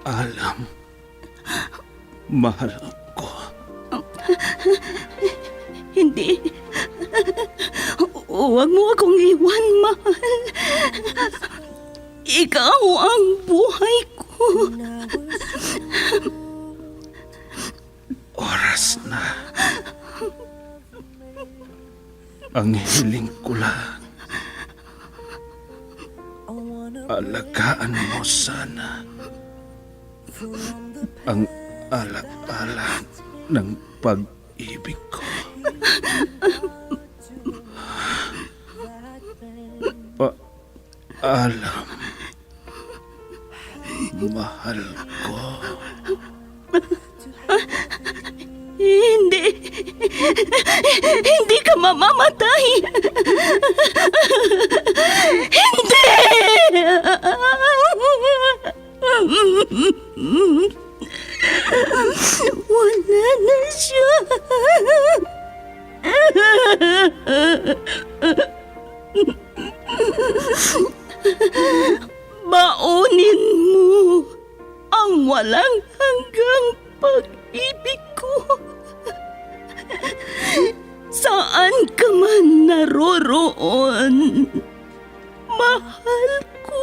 alam, mahal ko. Hindi. Huwag mo akong iwan, mahal. Ikaw ang buhay ko. Oras na. Ang hiling ko lang, alagaan mo sana ang alak-alak ng pag-ibig ko. Alam, mahal ko. Hindi. Hindi ka mamamatay. Hindi. Wala na siya. Baunin mo ang walang hanggang pag-ibig ko. Saan ka man naroroon, mahal ko.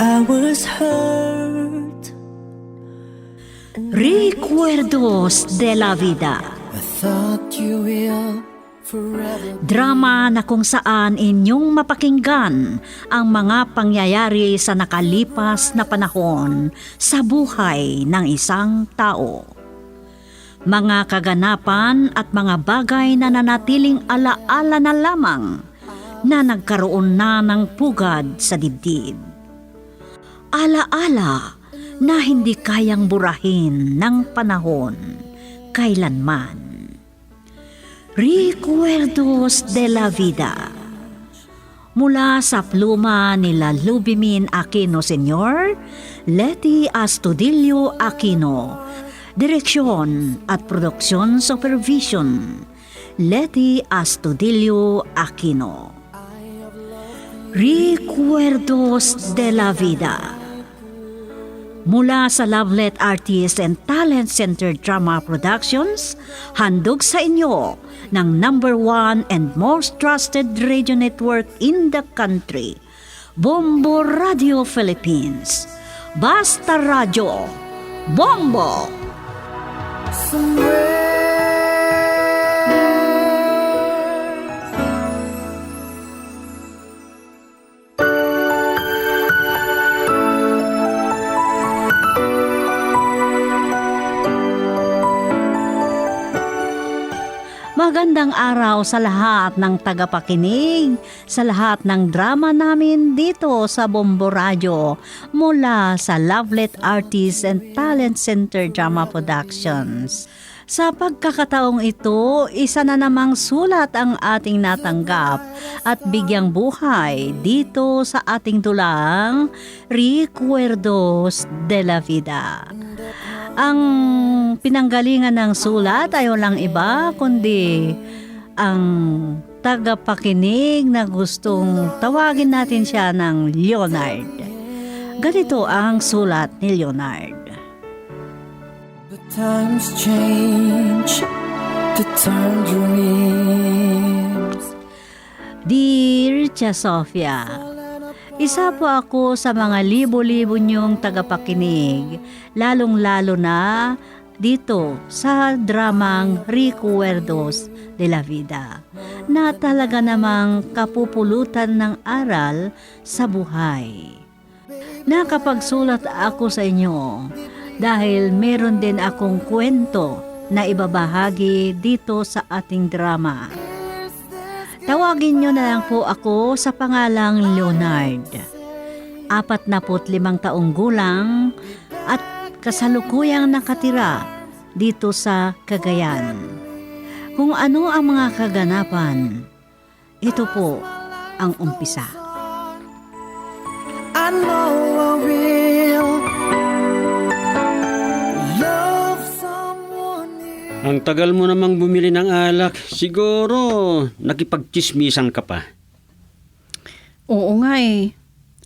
I was hurt. Recuerdos de la Vida. I thought you will forever. Drama na kung saan inyong mapakinggan ang mga pangyayari sa nakalipas na panahon sa buhay ng isang tao. Mga kaganapan at mga bagay na nanatiling alaala na lamang na nagkaroon na ng pugad sa dibdib. Alaala na hindi kayang burahin ng panahon kailanman. Recuerdos de la Vida. Mula sa pluma nila Lubimin Aquino Sr., Letty Astudillo Aquino. Direksyon at produksyon supervision, Letty Astudillo Aquino. Recuerdos de la Vida. Mula sa Lovelet Artist and Talent Center Drama Productions, handog sa inyo ng #1 and most trusted radio network in the country, Bombo Radio Philippines. Basta Radio, Bombo! Magandang araw sa lahat ng tagapakinig, sa lahat ng drama namin dito sa Bombo Radio mula sa Lovelet Artists and Talent Center Drama Productions. Sa pagkakataong ito, isa na namang sulat ang ating natanggap at bigyang buhay dito sa ating dulang Recuerdos de la Vida. Ang pinanggalingan ng sulat ay walang iba kundi ang tagapakinig na gustong tawagin natin siya ng Leonard. Ganito ang sulat ni Leonard. The times change to turn dreams. Dear Tia Sofia, isa po ako sa mga libo-libo niyong tagapakinig, lalong-lalo na dito sa dramang Recuerdos de la Vida, na talaga namang kapupulutan ng aral sa buhay. Nakapagsulat ako sa inyo dahil meron din akong kwento na ibabahagi dito sa ating drama. Tawagin nyo na lang po ako sa pangalang Leonard. 45 taong gulang at kasalukuyang nakatira dito sa Cagayan. Kung ano ang mga kaganapan, ito po ang umpisa. I know I will love someone new. Ang tagal mo namang bumili ng alak. Siguro nakipagtsismisan ka pa. Oo nga eh.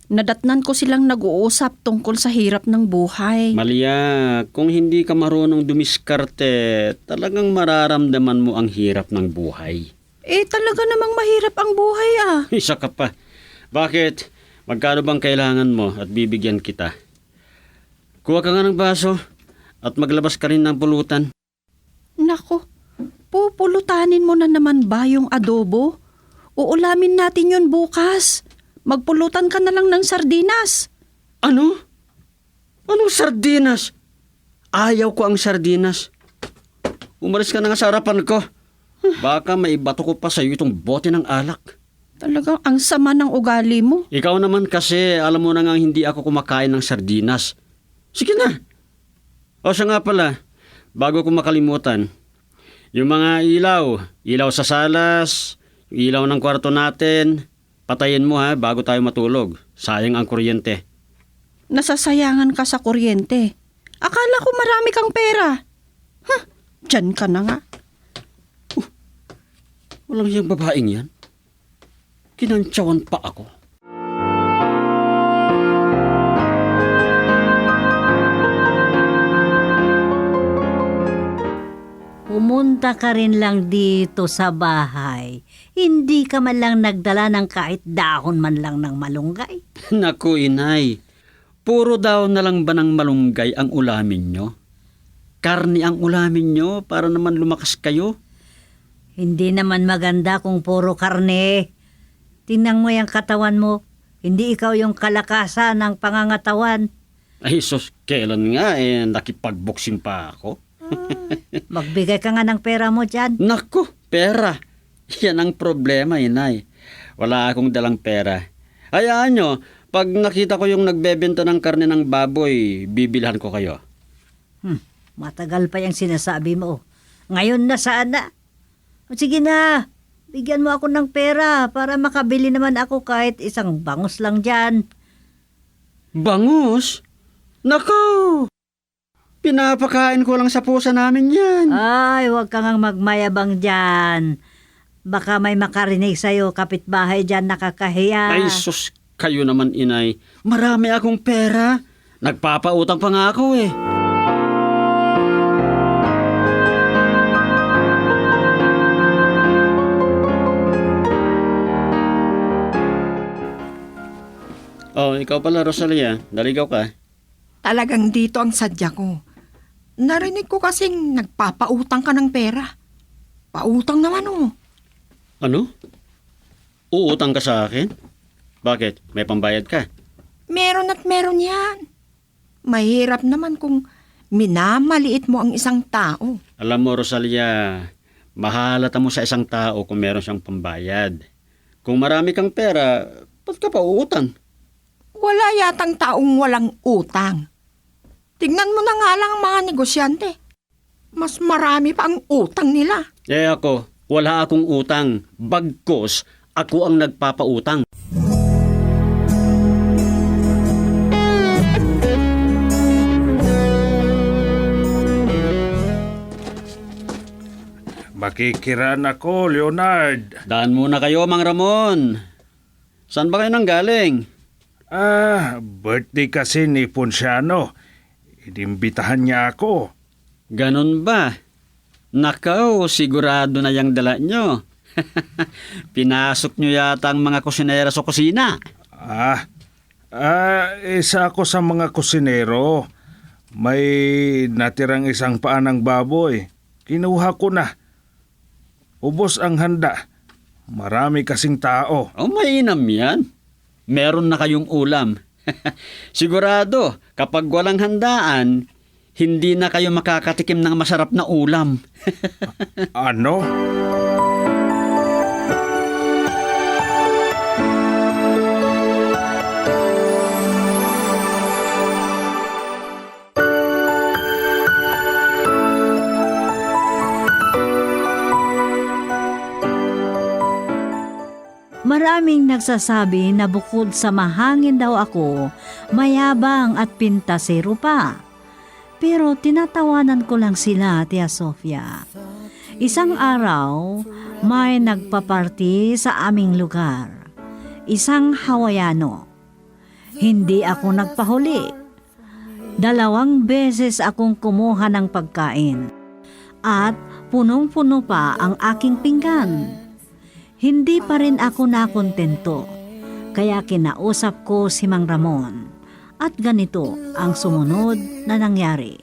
Nadatnan ko silang nag-uusap tungkol sa hirap ng buhay. Malia, kung hindi ka marunong dumiskarte, talagang mararamdaman mo ang hirap ng buhay. Talaga namang mahirap ang buhay ah. Isa ka pa. Bakit? Magkano bang kailangan mo at bibigyan kita? Kuha ka nga ng baso at maglabas ka rin ng pulutan. Nako, pupulutanin mo na naman ba yung adobo? Uulamin natin yun bukas. Magpulutan ka na lang ng sardinas. Ano? Anong sardinas? Ayaw ko ang sardinas. Umalis ka na nga sa harapan ko. Baka maibato ko pa sa iyo itong bote ng alak. Talagang ang sama ng ugali mo. Ikaw naman kasi, alam mo na nga hindi ako kumakain ng sardinas. Sige na. O siya nga pala, bago ko makalimutan, yung mga ilaw sa salas, ilaw ng kwarto natin, patayin mo ha, bago tayo matulog. Sayang ang kuryente. Nasasayangan ka sa kuryente. Akala ko marami kang pera. Diyan ka na nga. Walang siyang babaeng yan. Kinantsawan pa ako. Pumunta ka rin lang dito sa bahay. Hindi ka man lang nagdala ng kahit dahon man lang ng malunggay. Naku, inay. Puro daw na lang ba ng malunggay ang ulamin nyo? Karni ang ulamin nyo para naman lumakas kayo? Hindi naman maganda kung puro karne. Tingnan mo yung katawan mo. Hindi ikaw yung kalakasan ng pangangatawan. Ay, sus, kailan nga nakipagboxing pa ako? Magbigay ka nga ng pera mo dyan. Naku, pera. Yan ang problema, inay. Wala akong dalang pera. Hayaan nyo, pag nakita ko yung nagbebenta ng karne ng baboy, bibilhan ko kayo. Matagal pa yung sinasabi mo. Ngayon na sana. O sige na, bigyan mo ako ng pera para makabili naman ako kahit isang bangus lang dyan. Bangus? Naku! Pinapakain ko lang sa pusa namin yan. Ay, huwag kang magmayabang dyan. Baka may makarinig sa'yo, kapitbahay dyan, nakakahiya. Ay, sus, kayo naman, inay. Marami akong pera. Nagpapautang pa nga ako eh. Oh, ikaw pala, Rosalia. Daligaw ka. Talagang dito ang sadya ko. Narinig ko kasing nagpapautang ka ng pera. Pautang naman oh. Ano? Uutang ka sa akin? Bakit? May pambayad ka? Meron at meron yan. Mahirap naman kung minamaliit mo ang isang tao. Alam mo, Rosalia, mahalata mo sa isang tao kung meron siyang pambayad. Kung marami kang pera, ba't ka pa uutang? Wala yatang taong walang utang. Tignan mo na nga lang ang mga negosyante. Mas marami pa ang utang nila. Eh ako, wala akong utang. Bagkos, ako ang nagpapautang. Makikiran ako, Leonard. Daan muna kayo, Mang Ramon. Saan ba kayo nang galing? Birthday kasi ni Ponciano. Inimbitahan niya ako. Ganon ba? Nakaw, sigurado na yung dala nyo. Pinasok nyo yata ang mga kusinera sa kusina. Isa ako sa mga kusinero. May natirang isang paa ng baboy. Kinuha ko na. Ubos ang handa. Marami kasing tao. Oh, mainam yan. Meron na kayong ulam. Sigurado, kapag walang handaan, hindi na kayo makakatikim ng masarap na ulam. Ano? Maraming nagsasabi na bukod sa mahangin daw ako, mayabang at pintasero pa. Pero tinatawanan ko lang sila, Tia Sofia. Isang araw, may nagpaparty sa aming lugar. isang Hawaiano. Hindi ako nagpahuli. 2 beses akong kumuha ng pagkain at punong-puno pa ang aking pinggan. Hindi pa rin ako nakontento, kaya kinausap ko si Mang Ramon at ganito ang sumunod na nangyari.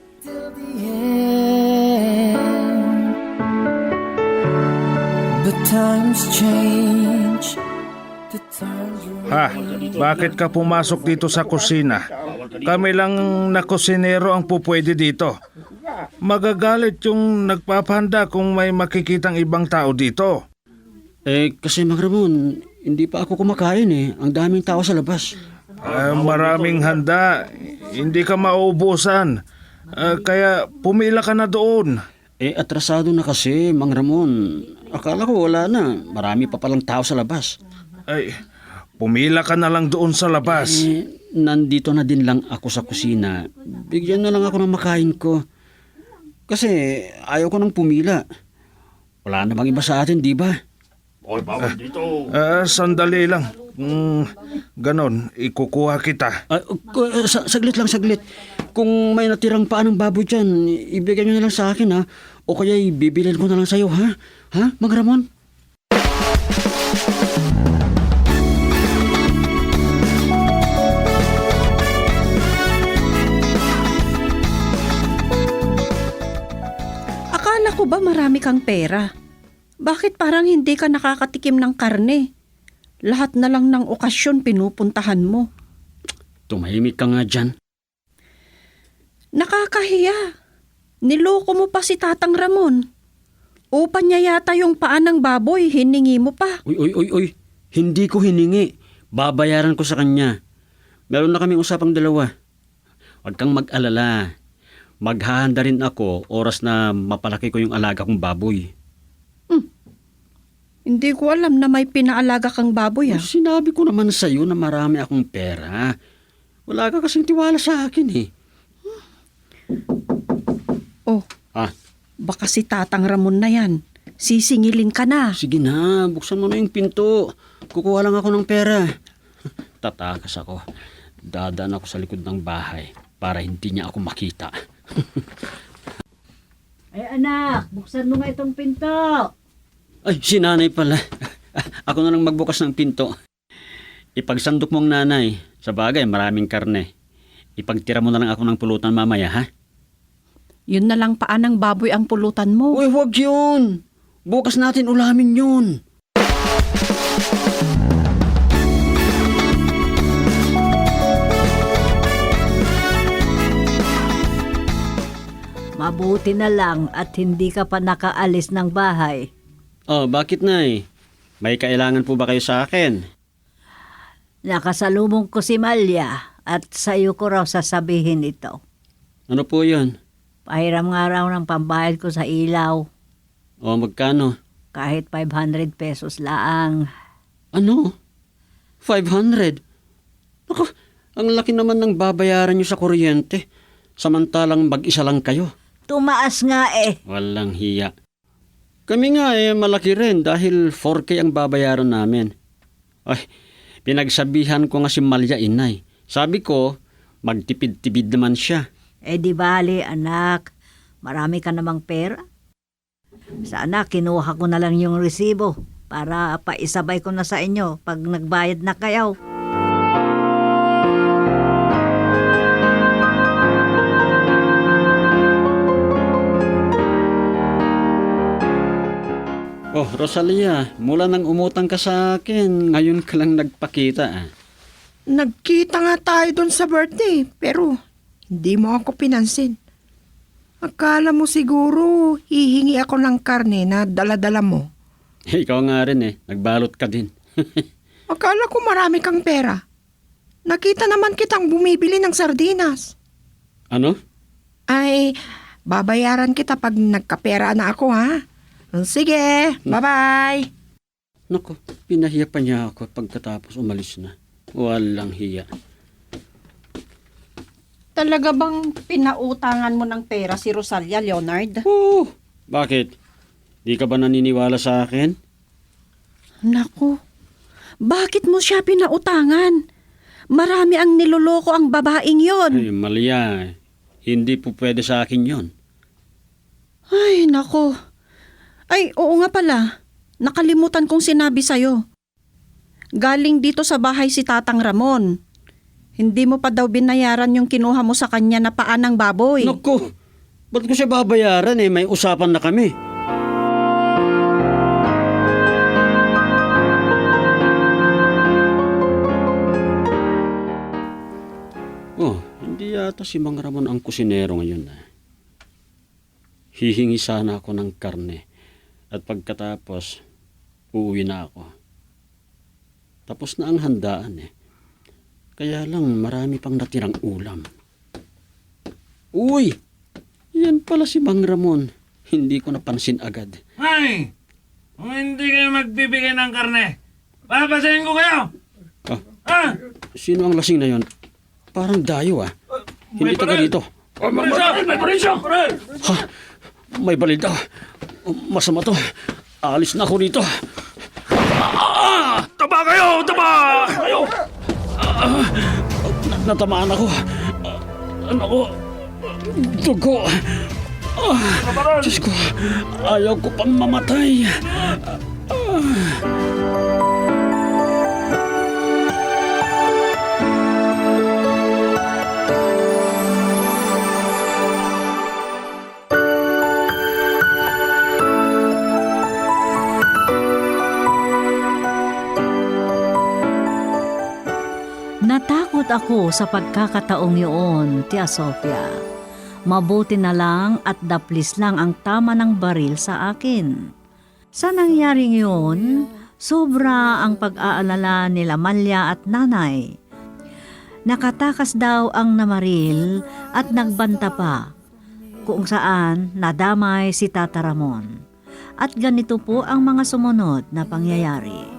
But times change. The times Ha, bakit ka pumasok dito sa kusina? Kami lang na kusinero ang pupwede dito. Magagalit yung nagpapahanda kung may makikitang ibang tao dito. Kasi Mang Ramon, hindi pa ako kumakain eh. Ang daming tao sa labas. Maraming handa, hindi ka mauubusan. Kaya pumila ka na doon. Atrasado na kasi, Mang Ramon. Akala ko wala na. Marami pa palang tao sa labas. Ay, pumila ka na lang doon sa labas. Nandito na din lang ako sa kusina. Bigyan na lang ako ng makain ko. Kasi ayaw ko nang pumila. Wala namang iba sa atin, di ba? Sandali lang. Ganon, ikukuha kita. Saglit. Kung may natirang paa ng baboy dyan, ibigay nyo na lang sa akin ha. O kaya ibibilin ko na lang sa'yo ha. Ha, Mang Ramon? Akala ko ba marami kang pera? Bakit parang hindi ka nakakatikim ng karne? Lahat na lang ng okasyon pinupuntahan mo. Tumahimik ka nga dyan. Nakakahiya. Niloko mo pa si Tatang Ramon. Upan niya yata yung paa ng baboy, hiningi mo pa. Uy. Hindi ko hiningi. Babayaran ko sa kanya. Meron na kaming usapang dalawa. Huwag kang mag-alala. Maghahanda rin ako oras na mapalaki ko yung alaga kong baboy. Hindi ko alam na may pinaalaga kang baboy Sinabi ko naman sa'yo na marami akong pera. Wala ka kasing tiwala sa akin eh. Oh, baka si Tatang Ramon na yan. Sisingilin ka na. Sige na, buksan mo na yung pinto. Kukuha lang ako ng pera. Tatakas ako. Dadaan ako sa likod ng bahay para hindi niya ako makita. Ay anak, buksan mo nga itong pinto. Ay, si nanay pala. Ako na lang magbukas ng pinto. Ipagsandok mong nanay. Sa bagay, maraming karne. Ipagtira mo na lang ako ng pulutan mamaya, ha? Yun na lang paa ng baboy ang pulutan mo. Uy, huwag yun. Bukas natin ulamin yun. Mabuti na lang at hindi ka pa nakaalis ng bahay. Oh, bakit nay? May kailangan po ba kayo sa akin? Nakasalubong ko si Malia at sa iyo ko raw sasabihin ito. Ano po yun? Pahiram nga raw ng pambayad ko sa ilaw. O, magkano? Kahit 500 pesos laang. Ano? 500? Naku, ang laki naman ng babayaran nyo sa kuryente. Samantalang mag-isa lang kayo. Tumaas nga eh. Walang hiya. Kami nga malaki rin dahil 4K ang babayaran namin. Ay, pinagsabihan ko nga si Malia inay. Sabi ko, magtipid-tipid naman siya. Di bali anak, marami ka namang pera. Sana kinuha ko na lang yung resibo para paisabay ko na sa inyo pag nagbayad na kayo. Oh, Rosalia, mula nang umutang ka sa akin, ngayon ka lang nagpakita. Nagkita nga tayo doon sa birthday, pero hindi mo ako pinansin. Akala mo siguro hihingi ako ng karne na dala-dala mo. Ikaw nga rin nagbalot ka din. Akala ko marami kang pera. Nakita naman kitang bumibili ng sardinas. Ano? Ay, babayaran kita pag nagkapera na ako, ha? Sige, bye-bye. Naku, pinahiya pa niya ako pagkatapos umalis na. Walang hiya. Talaga bang pinautangan mo ng pera si Rosalia, Leonard? Oh, bakit? Di ka ba naniniwala sa akin? Naku, Bakit mo siya pinautangan? Marami ang niloloko ang babaeng yon. Ay, Malia, hindi po pwede sa akin yon. Ay, nako. Ay, oo nga pala. Nakalimutan kong sinabi sa'yo. Galing dito sa bahay si Tatang Ramon. Hindi mo pa daw binayaran yung kinuha mo sa kanya na paa ng baboy. Naku, ba't ko siya babayaran eh? May usapan na kami. Oh, hindi yata si Mang Ramon ang kusinero ngayon. Hihingi sana ako ng karne. At pagkatapos, uuwi na ako. Tapos na ang handaan eh. Kaya lang marami pang natirang ulam. Uy! Yan pala si Mang Ramon. Hindi ko napansin agad. Ay! Kung hindi kayo magbibigay ng karne, papasayin ko kayo! Ah, Ah! sino ang lasing na yon? Parang dayo ah. Hindi taga dito. May parisyo! Ha? May balid daw. Masama to. Alis na ako dito. Taba kayo! Taba! Natamaan ako. Ako. Dugo. Diyos ko. Ayaw ko pang mamatay. Natakot ako sa pagkakataong yun, Tia Sofia. Mabuti na lang at daplis lang ang tama ng baril sa akin. Sa nangyaring yun, sobra ang pag-aalala nila Malya at nanay. Nakatakas daw ang namaril at nagbanta pa, kung saan nadamay si Tata Ramon. At ganito po ang mga sumunod na pangyayari.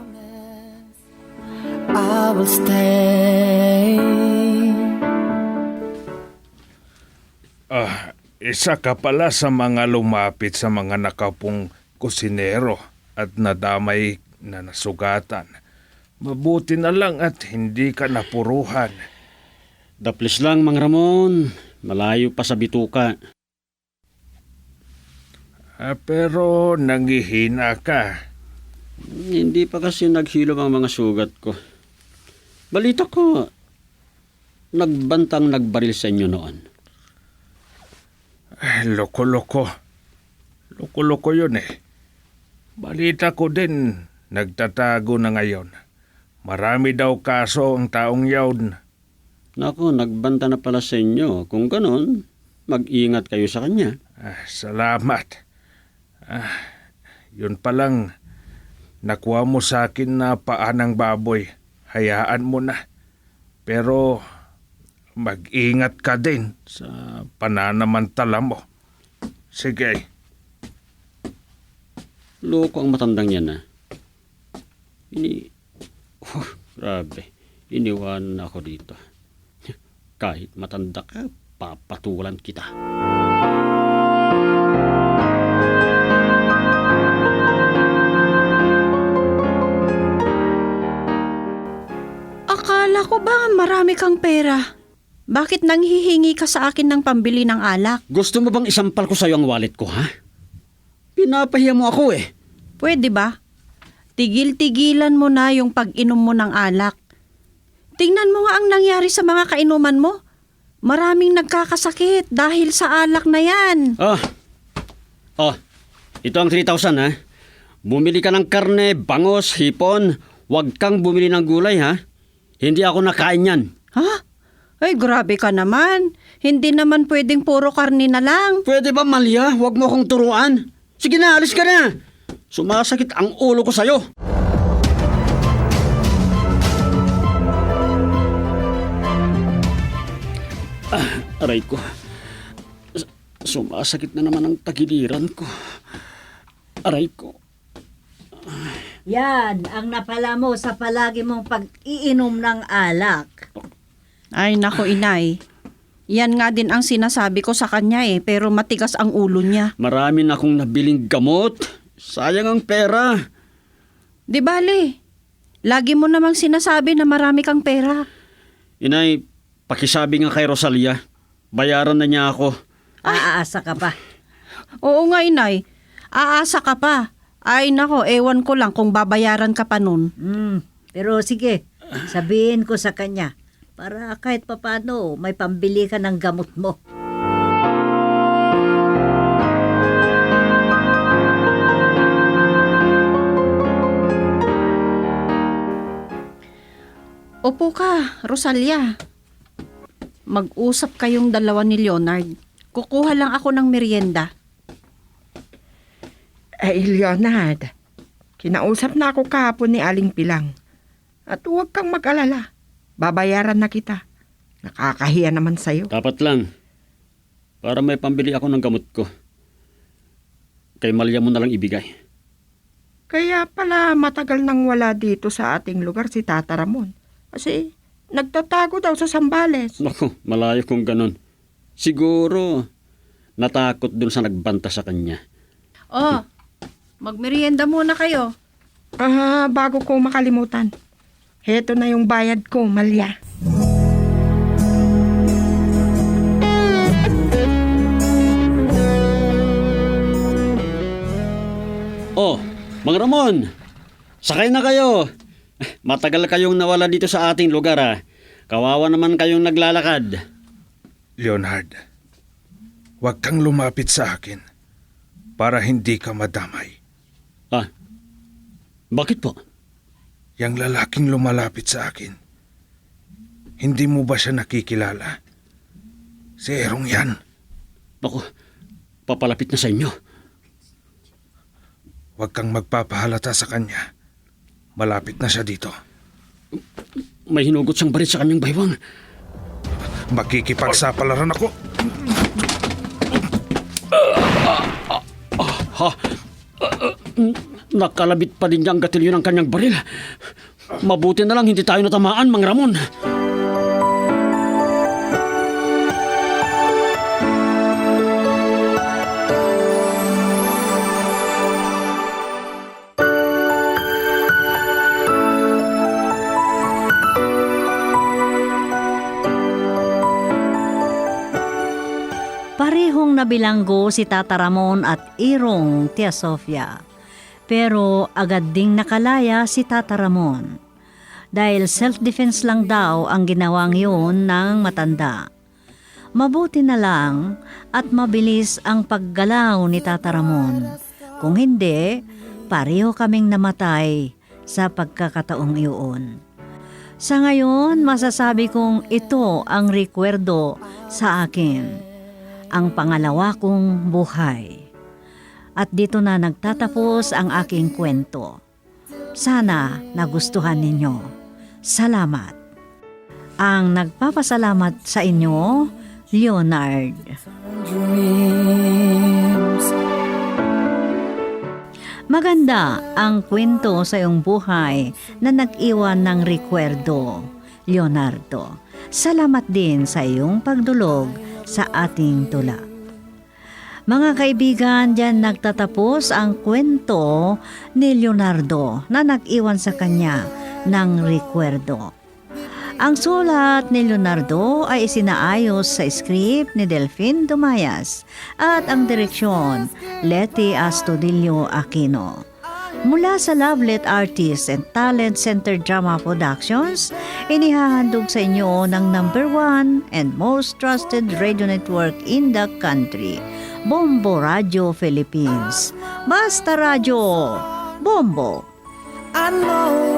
I will stay. Isa ka pala sa mga lumapit sa mga nakapong kusinero at nadamay na nasugatan. Mabuti na lang at hindi ka napuruhan. Daplis lang, Mang Ramon. Malayo pa sa bituka. Pero nangihina ka. Hindi pa kasi naghilom ang mga sugat ko. Balita ko, nagbantang nagbaril sa inyo noon. Loko-loko. Loko-loko yun eh. Balita ko din, nagtatago na ngayon. Marami daw kaso ang taong yawn. Naku, nagbanta na pala sa inyo. Kung ganon, mag-ingat kayo sa kanya. Salamat. Yun palang, nakuha mo sa akin na paa ng baboy. Hayaan mo na. Pero mag-ingat ka din sa pananamantala mo. Sige. Loko ang matandang yan, ha? Grabe. Iniwan ako dito. Kahit matanda ka, papatulan kita. Akala ko ba marami kang pera? Bakit nanghihingi ka sa akin ng pambili ng alak? Gusto mo bang isampal ko sa'yo ang wallet ko, ha? Pinapahiya mo ako, eh. Pwede ba? Tigil-tigilan mo na yung pag-inom mo ng alak. Tingnan mo nga ang nangyari sa mga kainuman mo. Maraming nagkakasakit dahil sa alak na yan. Ito ang 3,000, ha? Bumili ka ng karne, bangos, hipon. Huwag kang bumili ng gulay, ha? Hindi ako nakain yan. Ha? Ay, grabe ka naman. Hindi naman pwedeng puro karne na lang. Pwede ba, Malia? Huwag mo akong turuan. Sige na, alis ka na. Sumasakit ang ulo ko sa'yo. Aray ko. Sumasakit na naman ang tagiliran ko. Aray ko. Yan ang napala mo sa palagi mong pag-iinom ng alak. Ay, nako inay. Yan nga din ang sinasabi ko sa kanya pero matigas ang ulo niya. Marami na akong nabiling gamot. Sayang ang pera. Di bale, Lagi mo namang sinasabi na marami kang pera. Inay, pakisabi nga kay Rosalia. Bayaran na niya ako. Aasa ka pa. Oo nga, inay. Aasa ka pa. Ay nako, ewan ko lang kung babayaran ka pa nun. Pero sige, sabihin ko sa kanya para kahit papano may pambili ka ng gamot mo. Opo ka, Rosalia. Mag-usap kayong dalawa ni Leonard. Kukuha lang ako ng merienda. Leonard, kinausap na ako kahapon ni Aling Pilang. At huwag kang mag-alala. Babayaran na kita. Nakakahiya naman sa'yo. Dapat lang. Para may pambili ako ng gamot ko. Kay Malia mo na lang ibigay. Kaya pala matagal nang wala dito sa ating lugar si Tata Ramon. Kasi nagtatago daw sa Sambales. Naku, malayo kung ganun. Siguro, natakot dun sa nagbanta sa kanya. Oh, magmerienda muna kayo. Bago ko makalimutan. Heto na yung bayad ko, Malia. Oh, Mang Ramon, sakay na kayo. Matagal kayong nawala dito sa ating lugar ah. Kawawa naman kayong naglalakad. Leonard, huwag kang lumapit sa akin para hindi ka madamay. Ah, bakit po? Yang lalaking lumalapit sa akin, hindi mo ba siya nakikilala? Si Erong yan. Naku, papalapit na sa inyo. Huwag kang magpapahalata sa kanya. Malapit na siya dito. May hinugot siyang barit sa kanyang baywang. Makikipagsapalaran ako. Nakalabit pa din niyang gatilyo ng kanyang baril. Mabuti na lang hindi tayo natamaan, Mang Ramon. Parehong nabilanggo si Tata Ramon at Irong Tia Sofia. Pero agad ding nakalaya si Tata Ramon. Dahil self-defense lang daw ang ginawang yun ng matanda. Mabuti na lang at mabilis ang paggalaw ni Tata Ramon. Kung hindi, pareho kaming namatay sa pagkakataong iyon. Sa ngayon, masasabi kong ito ang rekwerdo sa akin. Ang pangalawa kong buhay. At dito na nagtatapos ang aking kwento. Sana nagustuhan ninyo. Salamat. Ang nagpapasalamat sa inyo, Leonard. Dreams. Maganda ang kwento sa iyong buhay na nag-iwan ng rekwerdo, Leonardo. Salamat din sa iyong pagdulog sa ating tula. Mga kaibigan, diyan nagtatapos ang kwento ni Leonardo na nag-iwan sa kanya ng rekwerdo. Ang sulat ni Leonardo ay isinaayos sa script ni Delphine Dumayas at ang direksyon Leti Astudillo Aquino. Mula sa Lovelet Artists and Talent Center Drama Productions, inihahandog sa inyo ng #1 and most trusted radio network in the country, Bombo Radio Philippines. Basta Radio, Bombo! I know